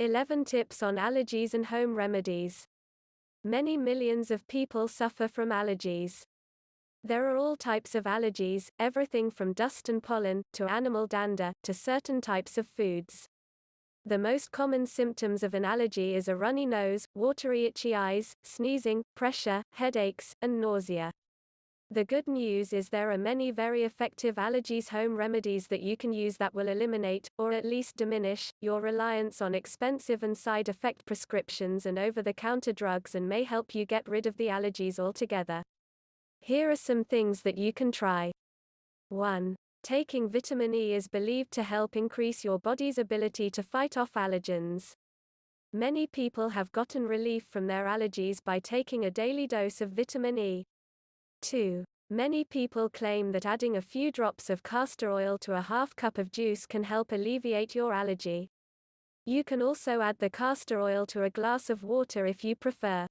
11 Tips on Allergies and Home Remedies. Many millions of people suffer from allergies. There are all types of allergies, everything from dust and pollen, to animal dander, to certain types of foods. The most common symptoms of an allergy is a runny nose, watery itchy eyes, sneezing, pressure, headaches, and nausea. The good news is there are many very effective allergies home remedies that you can use that will eliminate, or at least diminish, your reliance on expensive and side effect prescriptions and over-the-counter drugs and may help you get rid of the allergies altogether. Here are some things that you can try. 1. Taking vitamin E is believed to help increase your body's ability to fight off allergens. Many people have gotten relief from their allergies by taking a daily dose of vitamin E. 2. Many people claim that adding a few drops of castor oil to a half cup of juice can help alleviate your allergy. You can also add the castor oil to a glass of water if you prefer.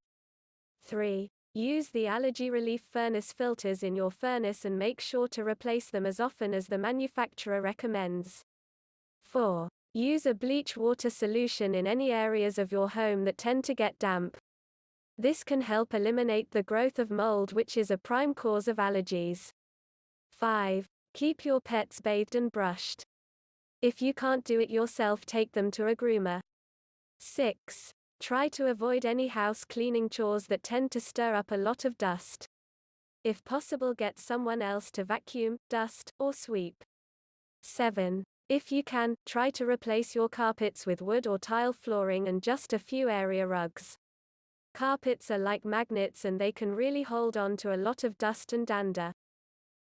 3. Use the allergy relief furnace filters in your furnace and make sure to replace them as often as the manufacturer recommends. 4. Use a bleach water solution in any areas of your home that tend to get damp. This can help eliminate the growth of mold, which is a prime cause of allergies. 5. Keep your pets bathed and brushed. If you can't do it yourself, take them to a groomer. 6. Try to avoid any house cleaning chores that tend to stir up a lot of dust. If possible, get someone else to vacuum, dust, or sweep. 7. If you can, try to replace your carpets with wood or tile flooring and just a few area rugs. Carpets are like magnets and they can really hold on to a lot of dust and dander.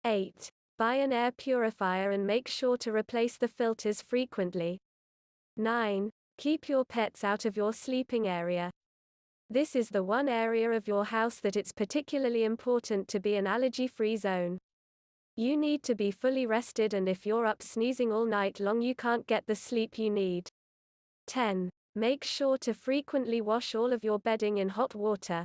8. Buy an air purifier and make sure to replace the filters frequently. 9. Keep your pets out of your sleeping area. This is the one area of your house that it's particularly important to be an allergy-free zone. You need to be fully rested, and if you're up sneezing all night long, you can't get the sleep you need. 10. Make sure to frequently wash all of your bedding in hot water.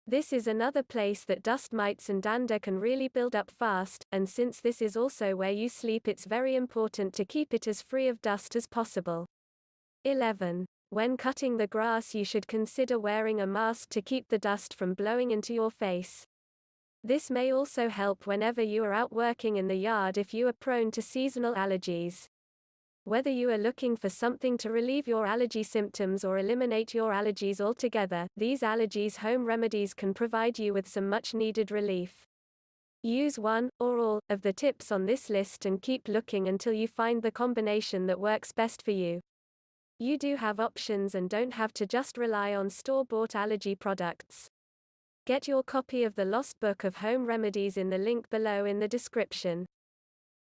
This is another place that dust mites and dander can really build up fast, and since this is also where you sleep, it's very important to keep it as free of dust as possible. 11. When cutting the grass, you should consider wearing a mask to keep the dust from blowing into your face. This may also help whenever you are out working in the yard if you are prone to seasonal allergies. Whether you are looking for something to relieve your allergy symptoms or eliminate your allergies altogether, these allergies home remedies can provide you with some much-needed relief. Use one, or all, of the tips on this list and keep looking until you find the combination that works best for you. You do have options and don't have to just rely on store-bought allergy products. Get your copy of the Lost Book of Home Remedies in the link below in the description.